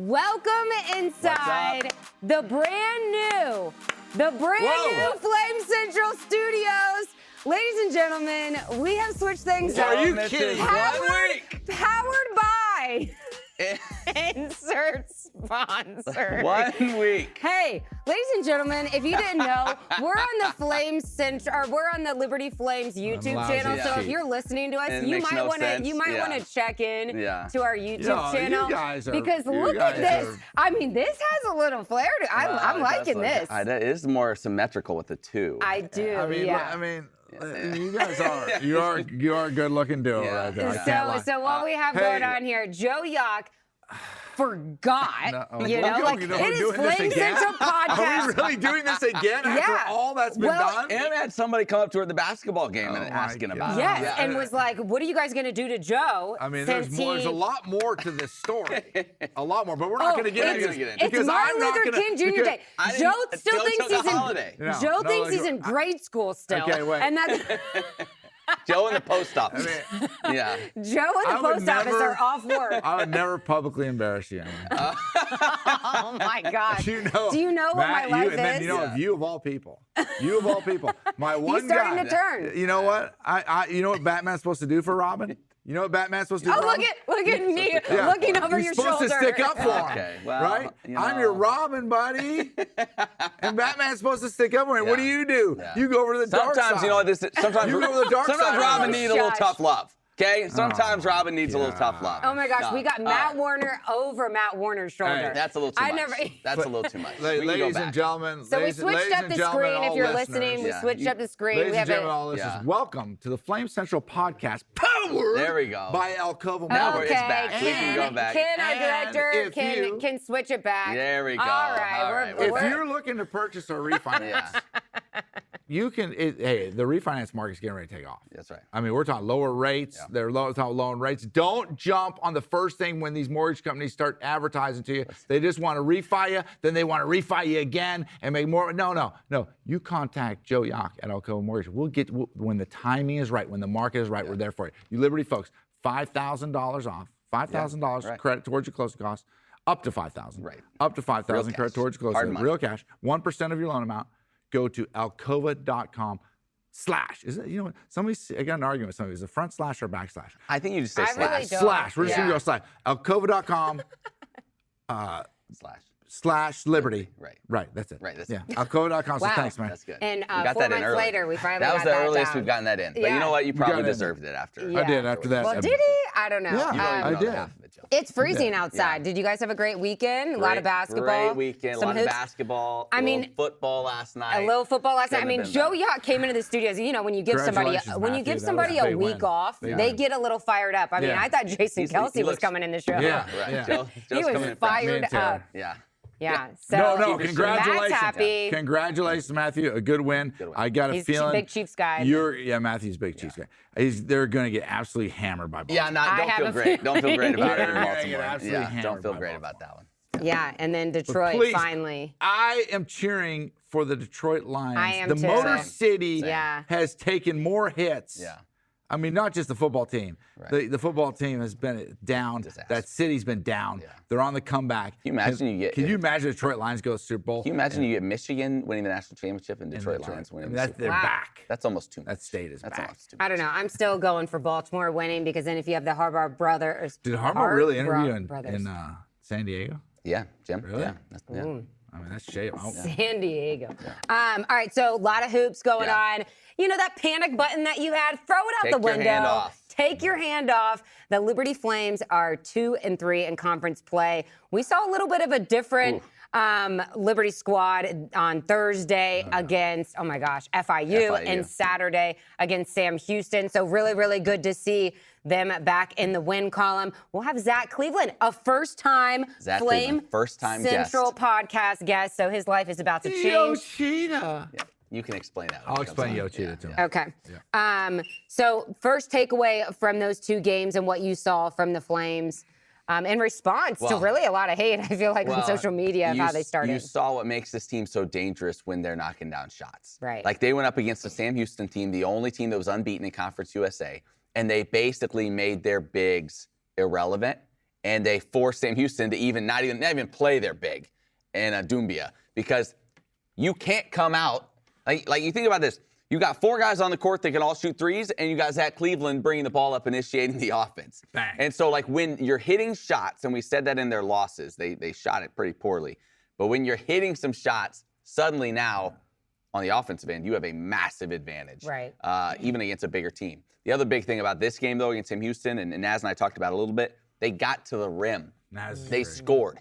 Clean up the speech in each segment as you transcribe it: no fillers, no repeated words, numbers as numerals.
Welcome inside the brand new Flame Central Studios. Ladies and gentlemen, we have switched things up. Are you kidding? Powered by insert sponsor. 1 week. Hey, ladies and gentlemen, if you didn't know, we're on the Flame Central, or we're on the Liberty Flames YouTube channel. So if you're listening to us, you might want to check in to our YouTube channel. You guys are, because look at this. I mean, this has a little flair to it. I'm liking this. It is more symmetrical with the two. I do. I mean, you guys are. You are a good-looking duo right there. So what we have going on here, Joe Yock forgot. It is Flame Central Podcast. Are we really doing this again after all that's been done? And had somebody come up to her at the basketball game and asking about it. Yes, and was like, what are you guys going to do to Joe? I mean, there's a lot more to this story. A lot more, but we're not going to get into it. It's Martin Luther King Jr. Day. Joe still thinks he's in grade school still. Okay, wait. And that's... Joe in the post office. Joe and the post office are off work. I would never publicly embarrass you. Oh my gosh. Do you know what my life is? And then, you of all people. You of all people. My one He's starting to turn. You know what? You know what Batman's supposed to do for Robin? You know what Batman's supposed to do? Oh, look at me looking over your shoulder. He's supposed to stick up for him, okay, well, right? I'm your Robin, buddy, and Batman's supposed to stick up for him. What do? You go over to the dark side. Sometimes, you know what this is? Sometimes you go over the dark sometimes side. Robin needs a little tough love. Okay? Sometimes Robin needs a little tough love. Oh my gosh, we got Matt Warner over Matt Warner's shoulder. Hey, that's a little too much. That's a little too much. Ladies and gentlemen, so we switched up the screen. If you're listening, we switched up the screen. Ladies and gentlemen, all listeners, welcome to the Flame Central Podcast, powered by Alcova. Now it's back. We can go back. Ken, our director, can switch it back. There we go. All right. If you're looking to purchase or refinance, you can. Hey, the refinance market's getting ready to take off. That's right. I mean, we're talking lower rates. They're low rates. Don't jump on the first thing when these mortgage companies start advertising to you. They just want to refi you, then they want to refi you again and make more. No. You contact Joe Yock at Alcova Mortgage. When the timing is right, when the market is right, we're there for you. You Liberty folks, $5,000 off. $5,000 credit towards your closing costs. Up to $5,000. Right. Up to $5,000 credit towards your closing costs. Real cash. 1% of your loan amount. Go to alcova.com/. Is it, you know what? I got an argument with somebody. Is it front slash or backslash? I think you just say slash. Really don't. Slash. We're just going to go slash. Alcova.com / Liberty. Right. That's it. Right. That's it. Alcova.com. So thanks, man. That's good. And we got 4 that in months early. later, we finally got that That was the earliest down. we've gotten that in. But you know what? You probably deserved it after. I did after that. Well, did he? I don't know. Yeah, I did. It's freezing outside. Did you guys have a great weekend? A lot of basketball. Great weekend. Some a lot hoops. of basketball. A little football last night. A little football last night. I mean, Joe Yacht came into the studios. You know, when you give somebody a week off, they get a little fired up. I mean, I thought Jason Kelsey was coming in the show. Yeah. He was fired up. Yeah. So no, congratulations. Matt's happy. Congratulations, Matthew. A good win. I got a feeling. He's a big Chiefs guy. Matthew's a big Chiefs guy. They're going to get absolutely hammered by Baltimore. Don't feel great. Don't feel great about it in Baltimore. Don't feel great about that one. Yeah, and then Detroit finally. I am cheering for the Detroit Lions. I am too. The Motor City has taken more hits. Yeah. I mean, not just the football team. Right. The football team has been down. Disaster. That city's been down. Yeah. They're on the comeback. Can you imagine Can you imagine Detroit Lions go to the Super Bowl? Can you imagine you get Michigan winning the national championship and Detroit Lions winning the Super Bowl? They're back. That's almost too much. That state is back. Almost too much. I don't know. I'm still going for Baltimore winning because then if you have the Harbaugh brothers. Did Harbaugh really interview in San Diego? Yeah, Jim. Really? Yeah. I mean, that's shame. San Diego. All right, so a lot of hoops going on. You know that panic button that you had? Throw it out the window. Take your hand off. Take your hand off. The Liberty Flames are 2-3 in conference play. We saw a little bit of a different Liberty squad on Thursday against, FIU, and Saturday against Sam Houston. So really, really good to see them back in the win column. We'll have Zach Cleveland, a first-time Flame Central podcast guest. So his life is about to change. Yoshida. Yeah. You can explain that. I'll explain Yoshida to him. Okay. Yeah. So first takeaway from those two games and what you saw from the Flames in response to really a lot of hate, I feel like, on social media of how they started. You saw what makes this team so dangerous when they're knocking down shots. Right. Like they went up against the Sam Houston team, the only team that was unbeaten in Conference USA, and they basically made their bigs irrelevant and they forced Sam Houston to not even play their big in Doumbia, because you can't come out like you think about this. You got 4 guys on the court that can all shoot threes, and you got Zach Cleveland bringing the ball up, initiating the offense. Bang. And so, like, when you're hitting shots, and we said that in their losses, they shot it pretty poorly. But when you're hitting some shots, suddenly now, on the offensive end, you have a massive advantage, right? Even against a bigger team. The other big thing about this game, though, against Sam Houston, and Naz and I talked about it a little bit, they got to the rim. They scored.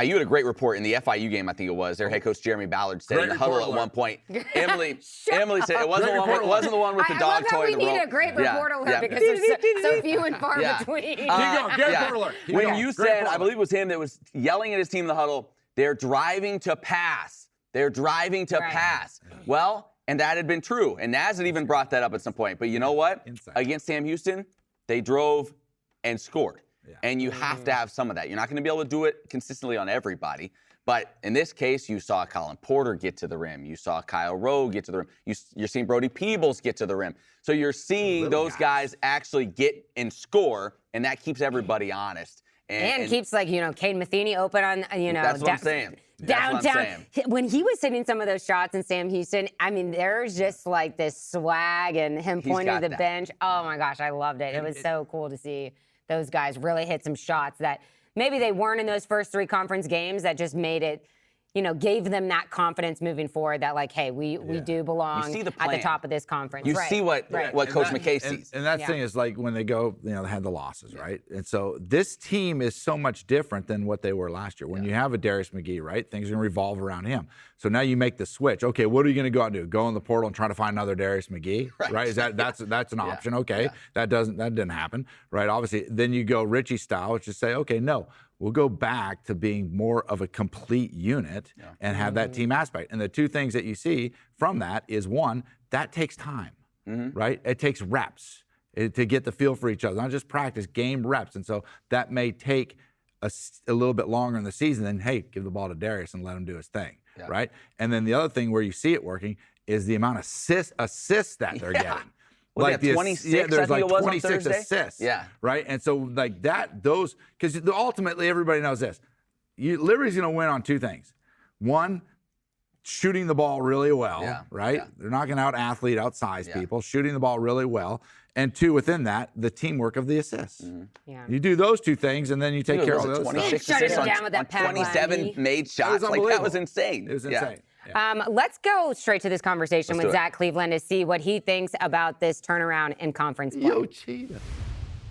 You had a great report in the FIU game, I think it was. Their head coach, Jeremy Ballard, said in the huddle at one point, Emily said it wasn't the one with the dog toy. We need a great report alert because there's so few and far between. Keep going. Great report alert. When you said, I believe it was him that was yelling at his team in the huddle, they're driving to pass. They're driving to pass. Well, and that had been true. And Naz had even brought that up at some point. But you know what? Against Sam Houston, they drove and scored. Yeah. And you have to have some of that. You're not going to be able to do it consistently on everybody. But in this case, you saw Colin Porter get to the rim. You saw Kyle Rowe get to the rim. You're seeing Brody Peebles get to the rim. So you're seeing those guys actually get and score, and that keeps everybody honest. And keeps, like, Cade Matheny open on, That's what I'm saying. Downtown. When he was hitting some of those shots in Sam Houston, I mean, there's just like this swag and him pointing to the bench. Oh, my gosh, I loved it. It was so cool to see those guys really hit some shots that maybe they weren't in those first 3 conference games, that just made it, gave them that confidence moving forward that, like, hey, we do belong at the top of this conference. You see what Coach McKay sees. And that thing is, like, when they go, they had the losses, right? And so this team is so much different than what they were last year. When you have a Darius McGee, right, things are going to revolve around him. So now you make the switch. Okay, what are you going to go out and do? Go in the portal and try to find another Darius McGee, right? Is that's an option? Okay, that didn't happen, right? Obviously, then you go Richie style, which is say, okay, no. We'll go back to being more of a complete unit and have that team aspect. And the 2 things that you see from that is, one, that takes time, right? It takes reps to get the feel for each other, not just practice, game reps. And so that may take a little bit longer in the season than, hey, give the ball to Darius and let him do his thing, right? And then the other thing where you see it working is the amount of assists that they're getting. Well, like 26, there's like 26 assists. Yeah. Right? And so, like, because ultimately everybody knows this. Liberty's going to win on 2 things. One, shooting the ball really well, right? Yeah. They're not going to out-athlete, out-size people, shooting the ball really well. And 2, within that, the teamwork of the assists. Yeah. You do those 2 things, and then you take care of those. 26 assists on 27 made shots. Like, that was insane. It was insane. Yeah. Let's go straight to this conversation with Zach Cleveland to see what he thinks about this turnaround in conference play. Yo, cheetah.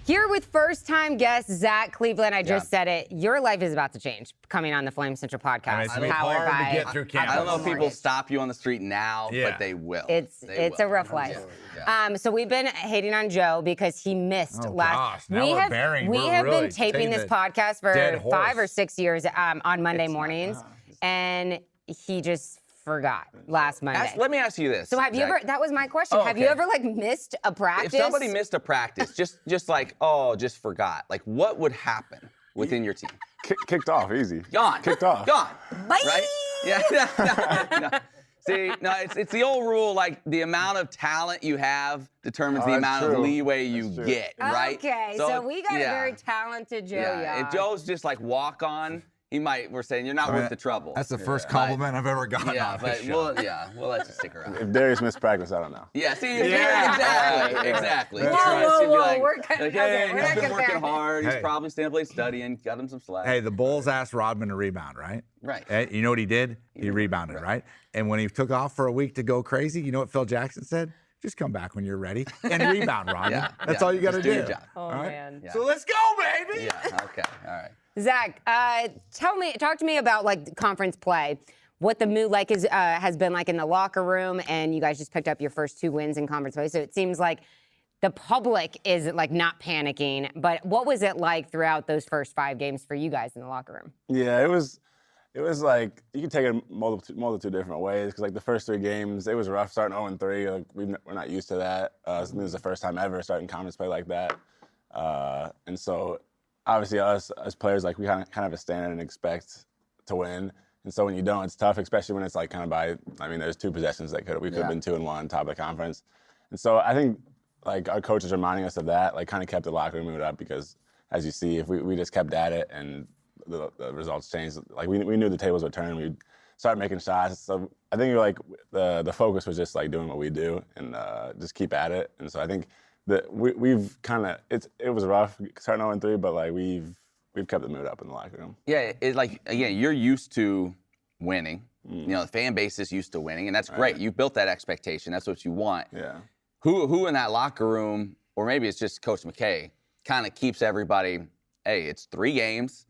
Here with first-time guest Zach Cleveland. I just said it. Your life is about to change coming on the Flame Central podcast. It's hard to get through campus. I don't know if people stop you on the street now, but they will. It's a rough life. Yeah. So we've been hating on Joe because he missed last. Now we have been taping this podcast for 5 or 6 years on Monday mornings, and he just forgot last Monday. Let me ask you this. So have you ever, that was my question, have you ever like missed a practice? If somebody missed a practice, just like, just forgot, like what would happen within your team? Kicked off, easy. Gone. Kicked off. Gone. Bye. Right? Yeah. No. See, no, it's the old rule, like the amount of talent you have determines the amount of leeway you get, right? Okay, so we got a very talented Joe. Yeah. If Joe's just like walk on, we're saying you're not worth the trouble. That's the first compliment I've ever gotten. Yeah, but we'll let you stick around. If Darius missed practice, I don't know. Yeah, see, exactly. Whoa, we're been working hard. He's probably staying up late studying. Got him some slack. Hey, the Bulls asked Rodman to rebound, right? Right. Hey, you know what he did? He rebounded, right? And when he took off for a week to go crazy, you know what Phil Jackson said? Just come back when you're ready and rebound, Rodman. That's all you got to do. Your job. Oh, man. So let's go, baby. Yeah. Okay. All right. Zach, talk to me about like conference play. What the mood has been like in the locker room, and you guys just picked up your first 2 wins in conference play. So it seems like the public is like not panicking. But what was it like throughout those first 5 games for you guys in the locker room? Yeah, it was like you can take it multitude different ways. Because like the first 3 games, it was rough starting 0-3. Like we're not used to that. This was the first time ever starting conference play like that, and so. Obviously, us as players, like we kind of have a standard and expect to win, and so when you don't, it's tough, especially when it's like kind of by. I mean, there's 2 possessions that we could have been 2-1, top of the conference, and so I think like our coaches reminding us of that, like kind of kept the locker room mood up because as you see, if we just kept at it and the results changed, like we knew the tables would turn. We'd start making shots. So I think like the focus was just like doing what we do and just keep at it. And so I think that we've kind of it was rough starting 0-3, but like we've kept the mood up in the locker room. Yeah, it's like again, you're used to winning. You know, the fan base is used to winning, and that's great. You built that expectation. That's what you want. Yeah. Who in that locker room, or maybe it's just Coach McKay, kind of keeps everybody, hey, it's 3 games.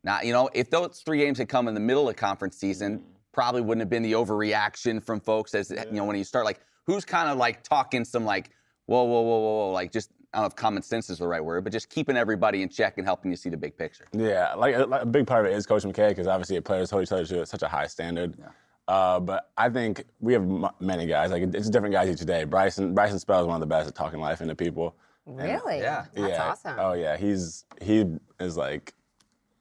Not, you know, if those 3 games had come in the middle of conference season, probably wouldn't have been the overreaction from folks as, you know, when you start, like, who's kind of like talking some like, whoa, like just, I don't know if common sense is the right word, but just keeping everybody in check and helping you see the big picture. Yeah, like a big part of it is Coach McKay, because obviously players hold each other to such a high standard. Yeah. But I think we have many guys. Like it's different guys each day. Bryson Spell is one of the best at talking life into people. Really? Yeah. That's awesome. Oh yeah, he is like,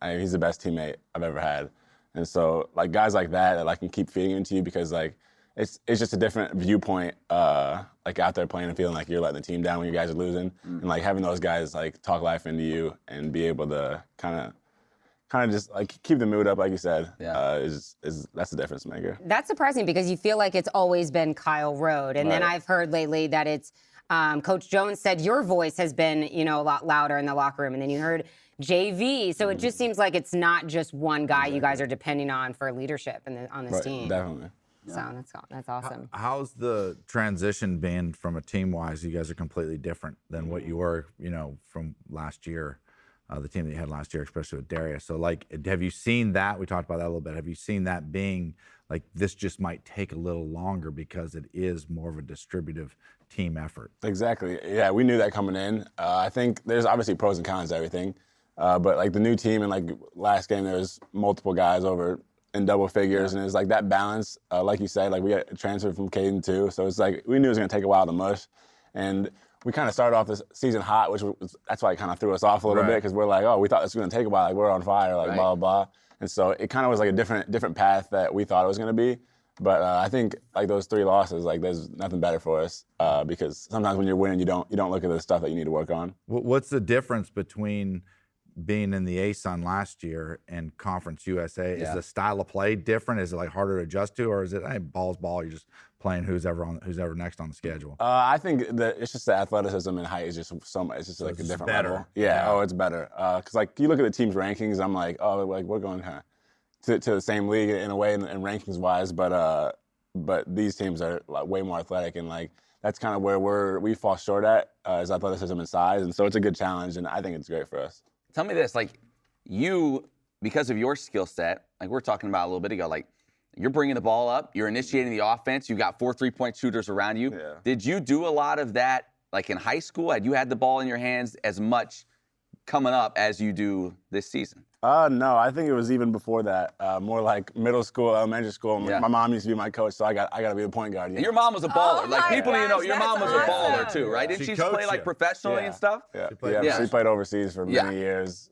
he's the best teammate I've ever had. And so like guys like that like can keep feeding into you, because like it's just a different viewpoint, like out there playing and feeling like you're letting the team down when you guys are losing, and like having those guys like talk life into you and be able to kind of just like keep the mood up, like you said. Yeah. Is that's the difference maker. That's surprising, because you feel like it's always been Kyle Road, and then I've heard lately that it's Coach Jones said your voice has been, you know, a lot louder in the locker room, and then you heard JV. So it just seems like it's not just one guy you guys are depending on for leadership on this team. Definitely. So that's awesome. How's the transition been from a team-wise? You guys are completely different than what you were, you know, from last year, the team that you had last year, especially with Darius. So, like, have you seen that? We talked about that a little bit. Have you seen that being, like, this just might take a little longer because it is more of a distributive team effort? Exactly. Yeah, we knew that coming in. I think there's obviously pros and cons to everything. But, like, the new team and, like, last game, there was multiple guys over in double figures, and it was like that balance, like you said, like we got transferred from Caden too, so it's like we knew it was going to take a while to mush, and we kind of started off this season hot, that's why it kind of threw us off a little bit, because we're like, oh, we thought this was going to take a while, like we're on fire, like blah, blah, blah, and so it kind of was like a different path that we thought it was going to be, but I think like those 3 losses, like there's nothing better for us, because sometimes when you're winning, you don't look at the stuff that you need to work on. What's the difference between being in the ASUN last year and Conference USA? Is the style of play different? Is it like harder to adjust to, or is it, hey, ball's ball, you're just playing who's ever next on the schedule? I think that it's just the athleticism and height is just so much. It's just like a different level. Yeah. Oh, it's better. Because like you look at the team's rankings, I'm like, oh, like we're going kind of to the same league in a way, and rankings wise, but these teams are like way more athletic, and like that's kind of where we fall short at is athleticism and size, and so it's a good challenge, and I think it's great for us. Tell me this, like you, because of your skill set, like we're talking about a little bit ago, like you're bringing the ball up, you're initiating the offense, you got 4 3-point shooters around you. Yeah. Did you do a lot of that like in high school? Had you had the ball in your hands as much coming up as you do this season? No, I think it was even before that. More like middle school, elementary school. Yeah. My mom used to be my coach, so I got to be the point guard. And your mom was a baller. Oh like people need to know, gosh, your mom was that's a baller awesome. too, right? Didn't she coached play like you. professionally and stuff? Yeah, Yeah. She played overseas for Yeah. many years.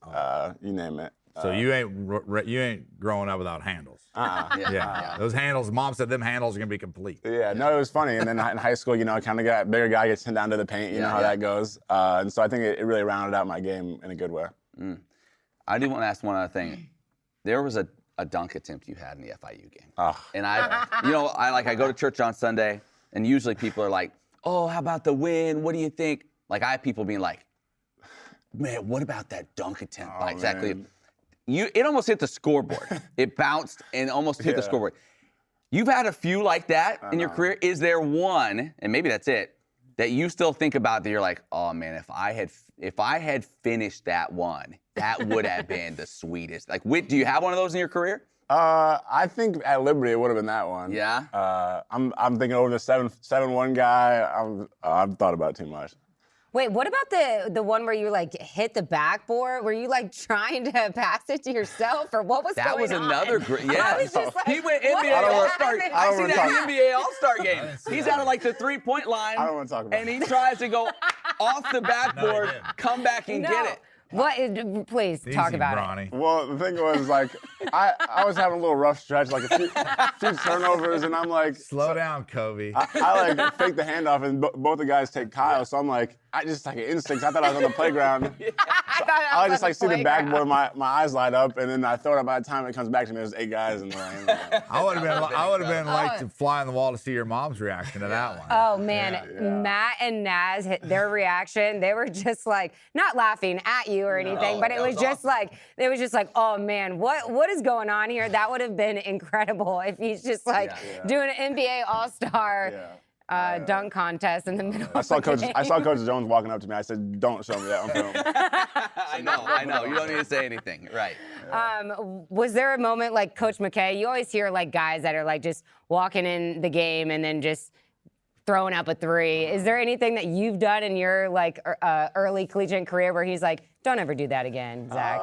You name it. So you ain't growing up without handles. Yeah. Those handles, mom said them handles are gonna be complete. Yeah, no, it was funny. And then in high school, you know, kind of got bigger guy gets sent down to the paint. You know how that goes. And so I think it really rounded out my game in a good way. I do want to ask one other thing. There was a dunk attempt you had in the FIU game. Oh. And I go to church on Sunday, and usually people are like, oh, how about the win? What do you think? Like I have people being like, man, what about that dunk attempt? Oh, exactly. man. It almost hit the scoreboard. It bounced and almost hit the scoreboard. You've had a few like that in your career. Is there one, and maybe that's it, that you still think about that you're like, oh man, if I had finished that one, that would have been the sweetest. Like, do you have one of those in your career? I think at Liberty it would have been that one. Yeah. I'm thinking over the 7-1 guy. I've thought about it too much. Wait, what about the one where you like hit the backboard? Were you like trying to pass it to yourself, or what was That going was on? another great. Yeah. I was just like, He went what NBA is All-Star. happening? I see wanna that talk- NBA All-Star game. He's out of like the 3-point line. I don't want to talk about And he it. tries to go off the backboard, didn't. come back and No. get it. What? Please talk Easy, about Bronny. Well, the thing was, like, I was having a little rough stretch, like a few turnovers, and I'm like, Slow down, Kobe. I like fake the handoff, and both the guys take Kyle, so I'm like, I just like an instinct. I thought I was on the playground, I like just like see the backboard, my eyes light up, and then I thought by the time it comes back to me, there's 8 guys in the lane. I would have been like to fly on the wall to see your mom's reaction to that one. Oh man, Matt and Naz, their reaction, they were just like not laughing at you or anything, but it was just like oh man, what is going on here? That would have been incredible if he's just like doing an NBA All-Star dunk contest in the middle. I saw Coach Jones walking up to me. I said, "Don't show me that on film." I know. You don't need to say anything, right? Was there a moment like Coach McKay? You always hear like guys that are like just walking in the game and then just throwing up a three. Is there anything that you've done in your like early collegiate career where he's like, "Don't ever do that again, Zach"?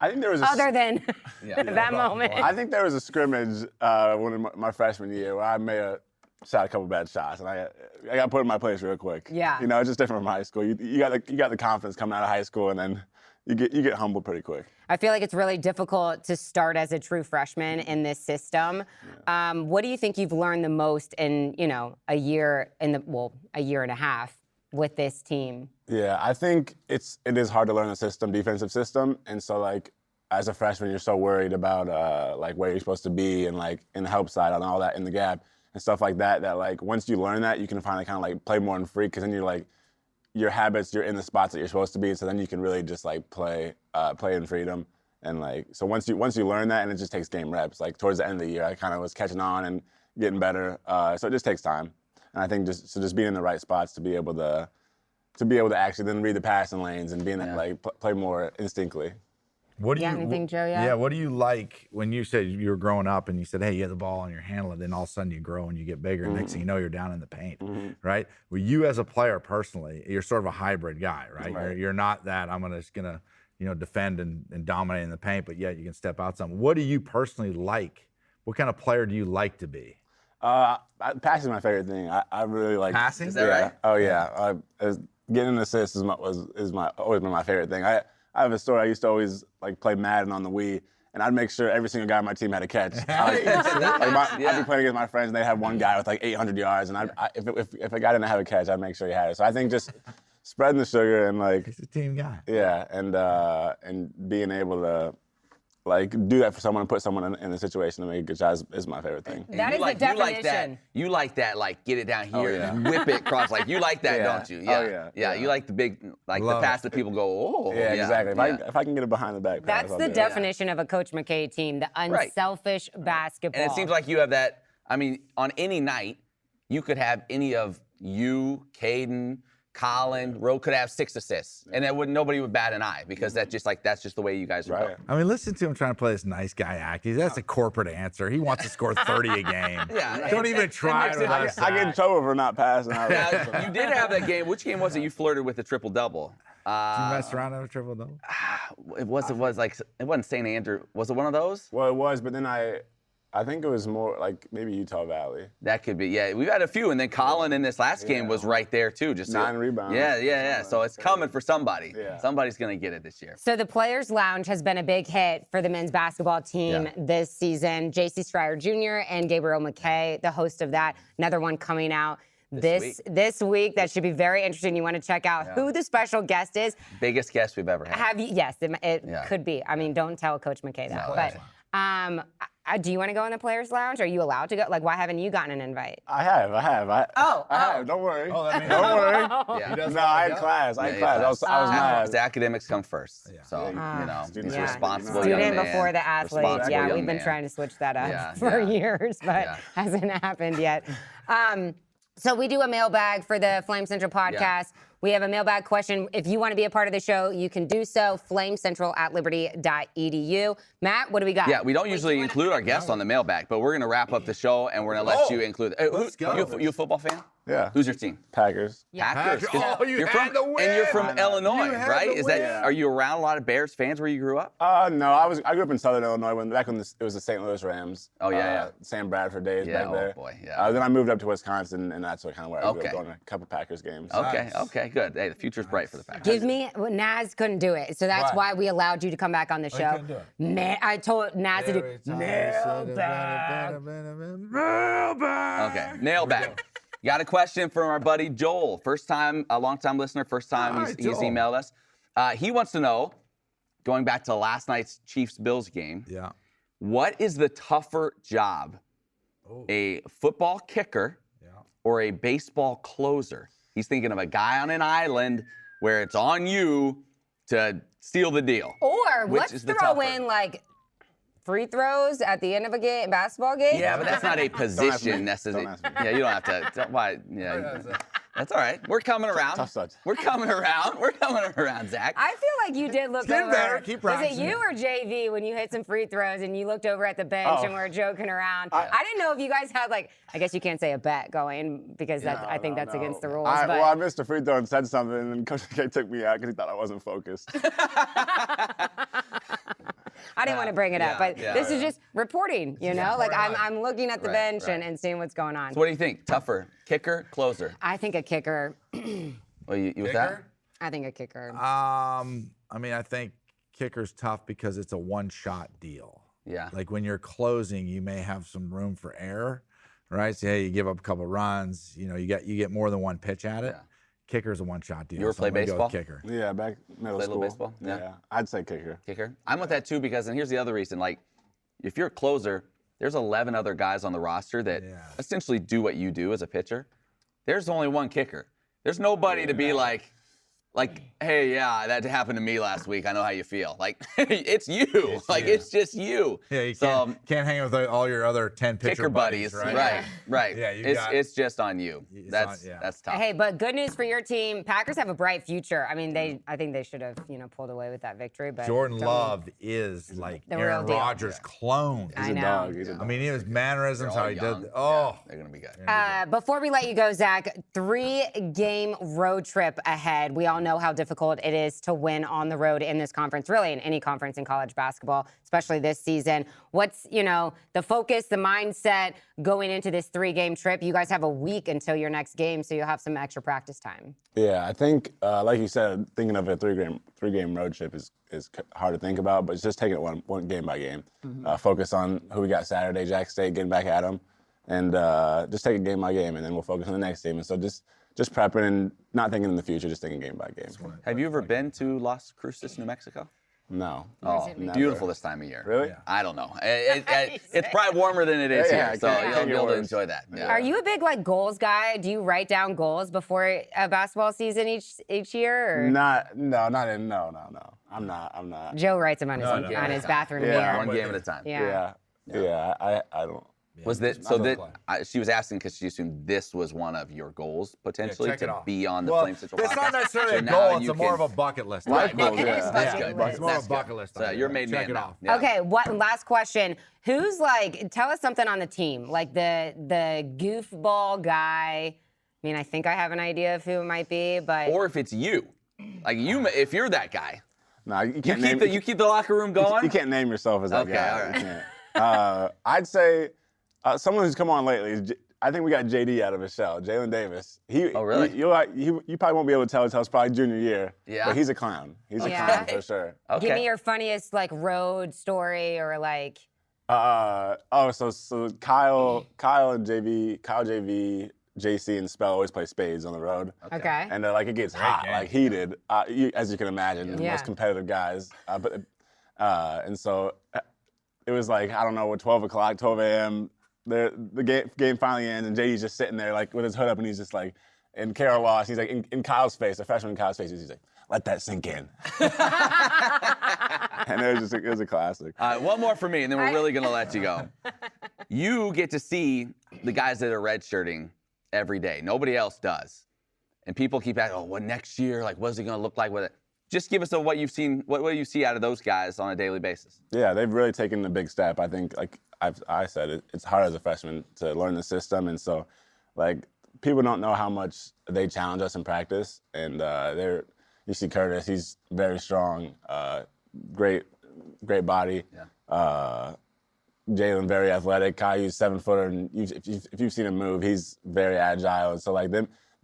I think there was other than that moment. I think there was a scrimmage in my freshman year where I may have shot a couple bad shots, and I got put in my place real quick. Yeah. You know, it's just different from high school. You got the confidence coming out of high school, and then you get humbled pretty quick. I feel like it's really difficult to start as a true freshman in this system. What do you think you've learned the most in a year and a half with this team? Yeah, I think it is hard to learn the defensive system, and so like as a freshman, you're so worried about like where you're supposed to be and like in the help side and all that in the gap and stuff like that. That like once you learn that, you can finally kind of like play more in free, because then you're like your habits, you're in the spots that you're supposed to be, so then you can really just like play in freedom. And like so once you learn that, and it just takes game reps. Like towards the end of the year, I kind of was catching on and getting better. So it just takes time, and I think just being in the right spots to be able to actually then read the passing lanes and being like play more instinctively. What do you anything, Joe? Yeah. What do you like when you said you were growing up and you said, "Hey, you have the ball and you're handling it," then all of a sudden you grow and you get bigger, and next thing you know, you're down in the paint, right? Well, you as a player personally, you're sort of a hybrid guy, right? You're not that I'm just gonna defend and dominate in the paint, but yet you can step out some. What do you personally like? What kind of player do you like to be? Passing is my favorite thing. I really like passing. Is that right? Oh yeah. Getting an assist is always been my favorite thing. I have a story. I used to always like play Madden on the Wii, and I'd make sure every single guy on my team had a catch. I'd be playing against my friends, and they'd have one guy with like 800 yards, and if a guy didn't have a catch, I'd make sure he had it. So I think just spreading the sugar and like he's a team guy. Yeah, and being able to like do that for someone and put someone in a situation to make a good shot is my favorite thing. That is the definition. You like that, like get it down here and whip it across. Like you like that, don't you? Yeah. You like the big, like the pass that people go, oh. Yeah, exactly. If I can get it behind the back pass, that's the definition of a Coach McKay team, the unselfish basketball. And it seems like you have that. I mean, on any night, you could have any of you, Caden, Colin, Rowe could have 6 assists, and nobody would bat an eye, because that's just the way you guys are built. I mean, listen to him trying to play this nice guy act. That's a corporate answer. He wants to score 30 a game. Don't even try to. I get in trouble for not passing. You did have that game. Which game was it? You flirted with a triple-double. Did you mess around with a triple-double? It wasn't St. Andrew. Was it one of those? Well, it was, but then I think it was more like maybe Utah Valley. That could be, yeah. We've had a few, and then Colin in this last game was right there too. Just 9 rebounds. Yeah. So it's coming for somebody. Yeah. Somebody's gonna get it this year. So the Players Lounge has been a big hit for the men's basketball team this season. J.C. Stryer Jr. and Gabriel McKay, the host of that. Another one coming out this week. That should be very interesting. You want to check out who the special guest is. Biggest guest we've ever had. Yes, it could be. I mean, don't tell Coach McKay that. Do you want to go in the Players Lounge? Are you allowed to go? Like, why haven't you gotten an invite? I have. I have. Don't worry. Don't worry. No, I had class. I was mad. The academics come first. So, he's responsible. Student before the athlete. Yeah, we've been trying to switch that up for years, but hasn't happened yet. So we do a mailbag for the Flame Central podcast. We have a mailbag question. If you want to be a part of the show, you can do so. flamecentral@liberty.edu. Matt, what do we got? Yeah, we don't usually include our guests on the mailbag, but we're going to wrap up the show, and we're going to let you include. Let's go. You a football fan? Yeah. Who's your team? Packers. Packers. Oh, you're from and you're from Illinois, right? Are you around a lot of Bears fans where you grew up? No, I grew up in Southern Illinois back when it was the St. Louis Rams. Oh yeah. Sam Bradford days back there. Oh boy, yeah. Then I moved up to Wisconsin, and that's where I grew up, going to a couple Packers games. Okay, good. Hey, the future's bright for the Packers. Naz couldn't do it, so that's why we allowed you to come back on the show. I told Naz to do mailbag. Okay, mailbag. Got a question from our buddy Joel. A long-time listener, first time he's emailed us. He wants to know, going back to last night's Chiefs-Bills game, what is the tougher job, a football kicker or a baseball closer? He's thinking of a guy on an island where it's on you to seal the deal. Or Which let's is the throw tougher? in like free throws at the end of a game, basketball game. Yeah, but that's not a position necessarily. Don't ask me. Yeah, you don't have to. Why? Yeah, that's all right. We're coming around. Tough touch. We're coming around. We're coming around, Zach. I feel like you did look Get over. better. Keep Was it practicing. you or JV when you hit some free throws and you looked over at the bench and were joking around? I didn't know if you guys had like, I guess you can't say a bet going because I think that's against the rules. But Well, I missed a free throw and said something, and then Coach K took me out because he thought I wasn't focused. I didn't want to bring it up, but this is just reporting, you know? Like I'm looking at the bench and seeing what's going on. So what do you think? Tougher, kicker, closer? I think a kicker. Well, you with that? Kicker? I think a kicker. I mean, I think kicker's tough because it's a one-shot deal. Yeah. Like when you're closing, you may have some room for error, right? So you give up a couple runs, you get more than one pitch at it. Yeah. Kicker's a one-shot deal. You ever so I'm play gonna go with baseball? kicker. Yeah, back middle Play a school. little baseball? Yeah. I'd say kicker. Kicker. I'm with that too because, and here's the other reason. Like, if you're a closer, there's 11 other guys on the roster that essentially do what you do as a pitcher. There's only one kicker. There's nobody to be like, hey, yeah, that happened to me last week. I know how you feel. Like, it's you. It's just you. Yeah, you So, can't hang with all your other 10 pitcher kicker buddies, right? right. Yeah, It's just on you. That's tough. Hey, but good news for your team. Packers have a bright future. I mean, I think they should have, pulled away with that victory. But Jordan don't- Love is like The real Aaron deal. Rodgers' clone. I He's a know. dog. He's a I dog. mean, his mannerisms, They're all how he young. did. Oh, They're going to be good. Before we let you go, Zach, 3-game road trip ahead. We all know how difficult it is to win on the road in this conference, really in any conference in college basketball, especially this season. What's, the focus, the mindset going into this 3-game trip? You guys have a week until your next game, so you'll have some extra practice time. Yeah, I think, like you said, thinking of a three-game road trip is hard to think about, but it's just taking it one game by game. Focus on who we got Saturday, Jack State, getting back at them, and just take it game by game, and then we'll focus on the next game. And so just prepping and not thinking in the future, just thinking game by game. Have you ever been to Las Cruces, New Mexico? No. Oh, Never. beautiful this time of year. Really? Yeah. I don't know. It's probably warmer than it is Yeah, here, so can't you'll get be able to worse. enjoy that. Yeah. Are you a big goals guy? Do you write down goals before a basketball season each year? Or? No. I'm not. Joe writes them on his, game on at his a time. bathroom Yeah. mirror. One game at a time. Yeah. Yeah. I don't. Was that it's so? not That play. she was asking because she assumed this was one of your goals potentially check it to off. be on the Well, Flame Central it's podcast. not necessarily So a now goal. It's you more of can- a bucket list. Life item. goals, yeah. That's Yeah. good. It's more of That's a bucket good. list. So item. you're made Check man it now. off. Yeah. Okay, last question. Who's tell us something on the team, like the goofball guy. I mean, I think I have an idea of who it might be, but Or if it's you, if you're that guy, No, you you can't keep name you keep the locker room going. You can't name yourself as that Okay, guy. all right. You can't. I'd say someone who's come on lately. I think we got JD out of his shell, Jalen Davis. Oh, really? You probably won't be able to tell until it's probably junior year. Yeah. But he's a clown. He's a Yeah. clown for sure. Okay. give me your funniest road story or So Kyle and JV, JC and Spell always play spades on the road. okay. And it gets hot, game. Heated, as you can imagine, the Yeah. most competitive guys. And so it was I don't know, 12 o'clock, 12 a.m. The game finally ends, and JD's just sitting there with his hood up, and he's just and Carol lost. He's in Kyle's face, a freshman in Kyle's face. He's like, let that sink in. And it was a classic. All right, one more for me, and then we're really going to let you go. You get to see the guys that are redshirting every day. Nobody else does. And people keep asking, what next year? What's it going to look like with it? Just give us what you've seen. What do you see out of those guys on a daily basis? Yeah, they've really taken a big step. I think, I said, it's hard as a freshman to learn the system. And so, people don't know how much they challenge us in practice. And you see Curtis, he's very strong, great body. Yeah. Jalen, very athletic. Kai's 7-footer, and if you've seen him move, he's very agile. And so,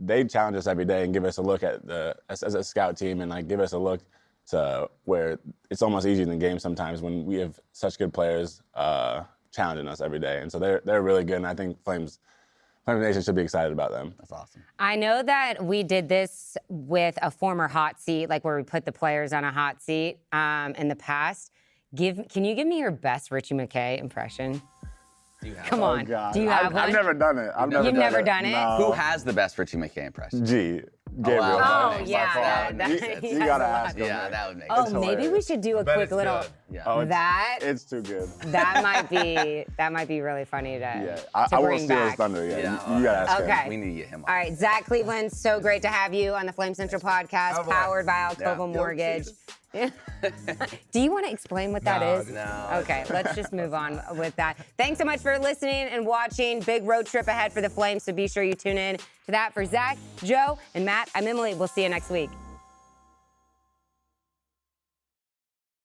they challenge us every day and give us a look at as a scout team, and give us a look to where it's almost easier than games sometimes when we have such good players challenging us every day. And so they're really good. And I think Flames Flames Nation should be excited about them. That's awesome. I know that we did this with a former hot seat, like where we put the players on a hot seat in the past. Can you give me your best Richie McKay impression? Come on. God. Do you have one? I've never done it. You've never done it? No. Who has the best Richie McKay impression? G. Gabriel. wow. Oh, By yeah. far. You gotta ask him. Yeah, that would make Oh, sense. maybe we should do a Bet quick it's little. good. Yeah. Oh, it's too good. That might be really funny to, Yeah, to I won't bring steal his back. thunder yet. Yeah, You gotta ask him. Okay. We need to get him on. All right, Zach Cleveland, so great to have you on the Flame Central podcast, Oh, boy. powered by Alcova Yeah. Mortgage. Do you want to explain what that is? No. Okay, let's just move on with that. Thanks so much for listening and watching. Big road trip ahead for the Flames, so be sure you tune in to that. For Zach, Joe, and Matt, I'm Emily. We'll see you next week.